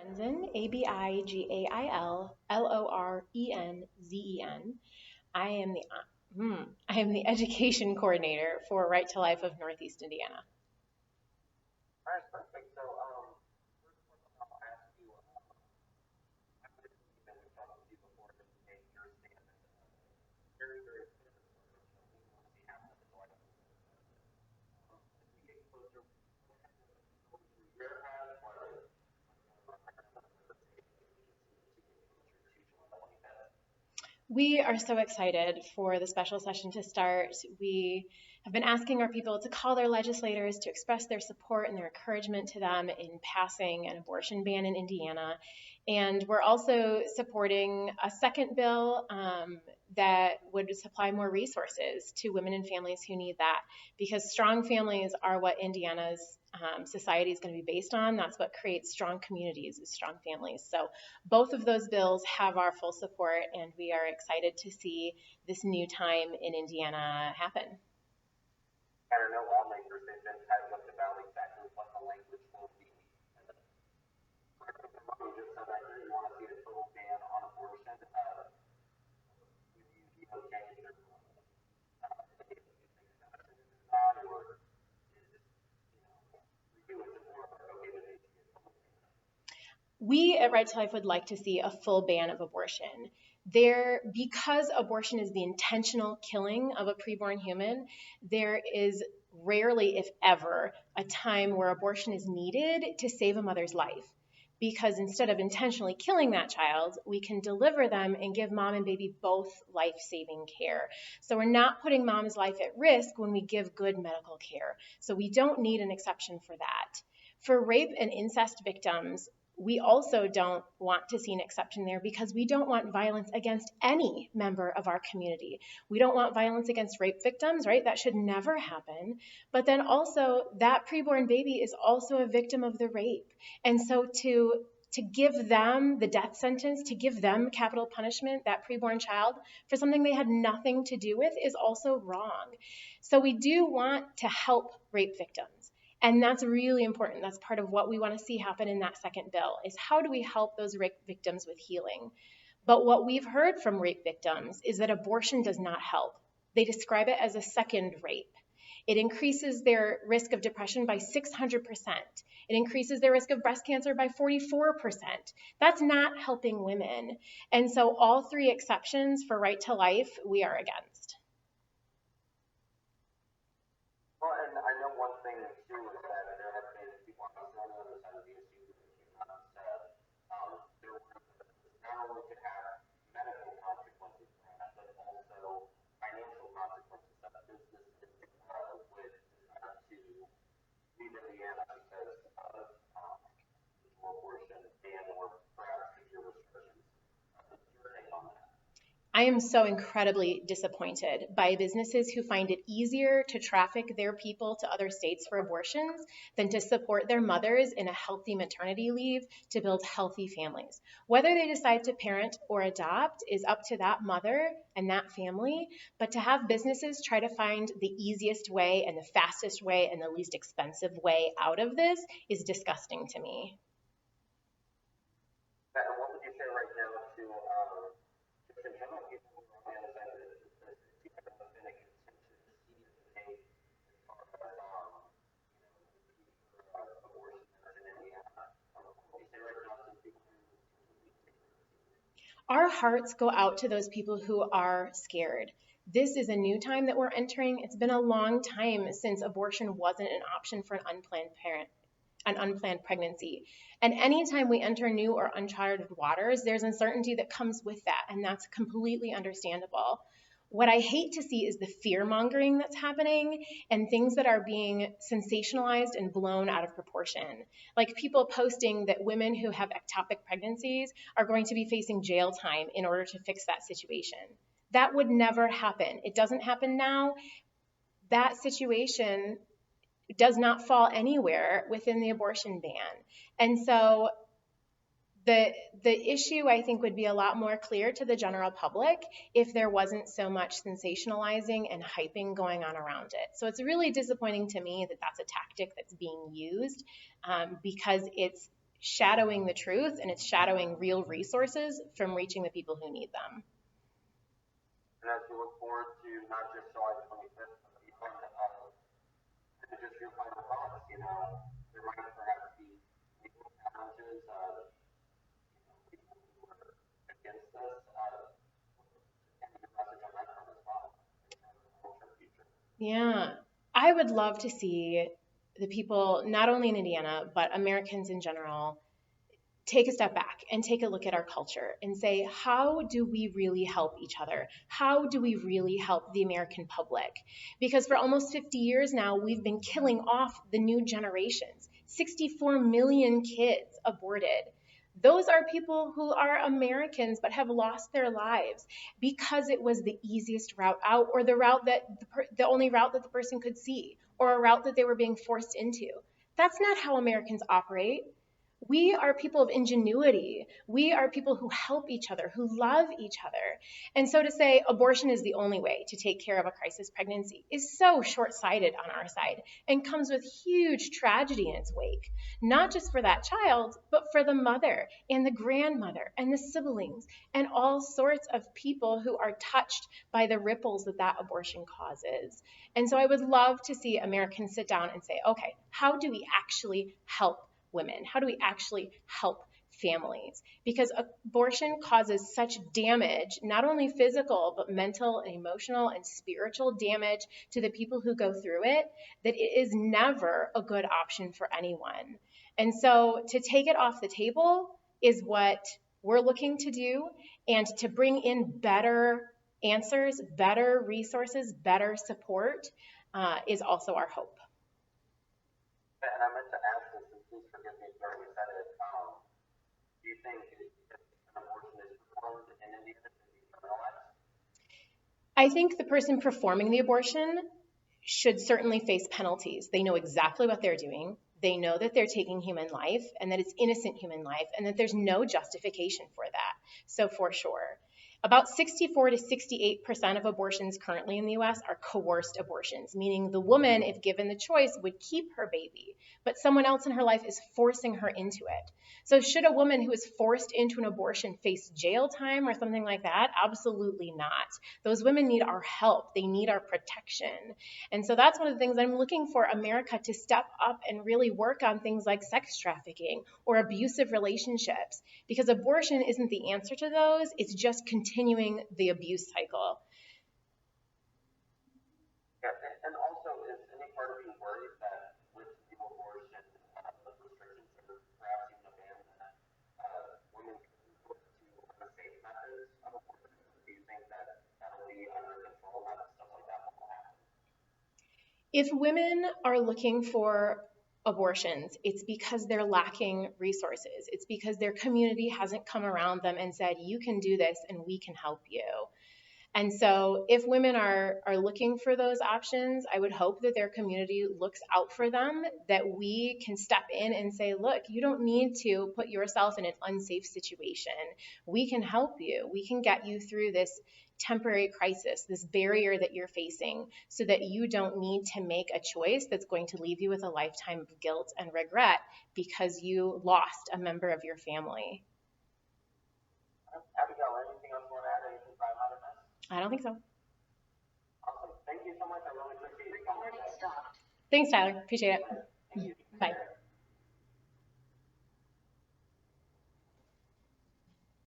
Lorenzen, Abigail Lorenzen. I am the I am the education coordinator for Right to Life of Northeast Indiana. We are so excited for the special session to start. We have been asking our people to call their legislators to express their support and their encouragement to them in passing an abortion ban in Indiana. And we're also supporting a second bill that would supply more resources to women and families who need that, because strong families are what Indiana's society is going to be based on. That's what creates strong communities, is strong families. So both of those bills have our full support, and we are excited to see this new time in Indiana happen. We at Right to Life would like to see a full ban of abortion. Because abortion is the intentional killing of a preborn human, there is rarely, if ever, a time where abortion is needed to save a mother's life. Because instead of intentionally killing that child, we can deliver them and give mom and baby both life-saving care. So we're not putting mom's life at risk when we give good medical care. So we don't need an exception for that. For rape and incest victims, we also don't want to see an exception there, because we don't want violence against any member of our community. We don't want violence against rape victims, right? That should never happen. But then also, that preborn baby is also a victim of the rape. And so to give them the death sentence, to give them capital punishment, that preborn child, for something they had nothing to do with, is also wrong. So we do want to help rape victims. And that's really important. That's part of what we want to see happen in that second bill, is how do we help those rape victims with healing? But what we've heard from rape victims is that abortion does not help. They describe it as a second rape. It increases their risk of depression by 600%. It increases their risk of breast cancer by 44%. That's not helping women. And so all three exceptions for Right to Life, we are against. I am so incredibly disappointed by businesses who find it easier to traffic their people to other states for abortions than to support their mothers in a healthy maternity leave to build healthy families. Whether they decide to parent or adopt is up to that mother and that family, but to have businesses try to find the easiest way and the fastest way and the least expensive way out of this is disgusting to me. Our hearts go out to those people who are scared. This is a new time that we're entering. It's been a long time since abortion wasn't an option for an unplanned pregnancy. And anytime we enter new or uncharted waters, there's uncertainty that comes with that, and that's completely understandable. What I hate to see is the fear mongering that's happening and things that are being sensationalized and blown out of proportion. Like people posting that women who have ectopic pregnancies are going to be facing jail time in order to fix that situation. That would never happen. It doesn't happen now. That situation does not fall anywhere within the abortion ban. And so the issue, I think, would be a lot more clear to the general public if there wasn't so much sensationalizing and hyping going on around it. So it's really disappointing to me that that's a tactic that's being used, because shadowing the truth, and it's shadowing real resources from reaching the people who need them. And as we look forward to not just July 25th, but even just your final thoughts, there might perhaps be legal challenges, people who are against us, and the message on that front as well, in the long-term future. Yeah, I would love to see the people, not only in Indiana, but Americans in general, take a step back and take a look at our culture and say, how do we really help each other? How do we really help the American public? Because for almost 50 years now, we've been killing off the new generations. 64 million kids aborted. Those are people who are Americans but have lost their lives because it was the easiest route out, or the route that the only route that the person could see, or a route that they were being forced into. That's not how Americans operate. We are people of ingenuity. We are people who help each other, who love each other. And so to say abortion is the only way to take care of a crisis pregnancy is so short-sighted on our side and comes with huge tragedy in its wake, not just for that child, but for the mother and the grandmother and the siblings and all sorts of people who are touched by the ripples that that abortion causes. And so I would love to see Americans sit down and say, okay, how do we actually help women? How do we actually help families? Because abortion causes such damage, not only physical, but mental and emotional and spiritual damage to the people who go through it, that it is never a good option for anyone. And so to take it off the table is what we're looking to do, and to bring in better answers, better resources, better support is also our hope. And I meant to ask this, and please forgive me if you already said it. Do you think if an abortion is performed in Indiana, it should be criminalized? I think the person performing the abortion should certainly face penalties. They know exactly what they're doing. They know that they're taking human life and that it's innocent human life and that there's no justification for that. So for sure. About 64 to 68% of abortions currently in the US are coerced abortions, meaning the woman, if given the choice, would keep her baby, but someone else in her life is forcing her into it. So should a woman who is forced into an abortion face jail time or something like that? Absolutely not. Those women need our help. They need our protection. And so that's one of the things I'm looking for America to step up and really work on, things like sex trafficking or abusive relationships, because abortion isn't the answer to those. It's just continuing the abuse cycle. Yeah, and also, is any part of you worried that with the abortion, the restrictions or perhaps even a ban, that women can look to unsafe methods of abortion? Do you think that that'll be under control, that stuff like that won't happen? If women are looking for abortions, it's because they're lacking resources. It's because their community hasn't come around them and said, you can do this and we can help you. And so if women are looking for those options, I would hope that their community looks out for them, that we can step in and say, look, you don't need to put yourself in an unsafe situation. We can help you. We can get you through this temporary crisis, this barrier that you're facing, so that you don't need to make a choice that's going to leave you with a lifetime of guilt and regret because you lost a member of your family. Abigail, anything else you want to add? Anything I might have missed? I don't think so. Awesome. Thank you so much. I really appreciate your time. Thanks, Tyler. Appreciate it. Thank you. Bye.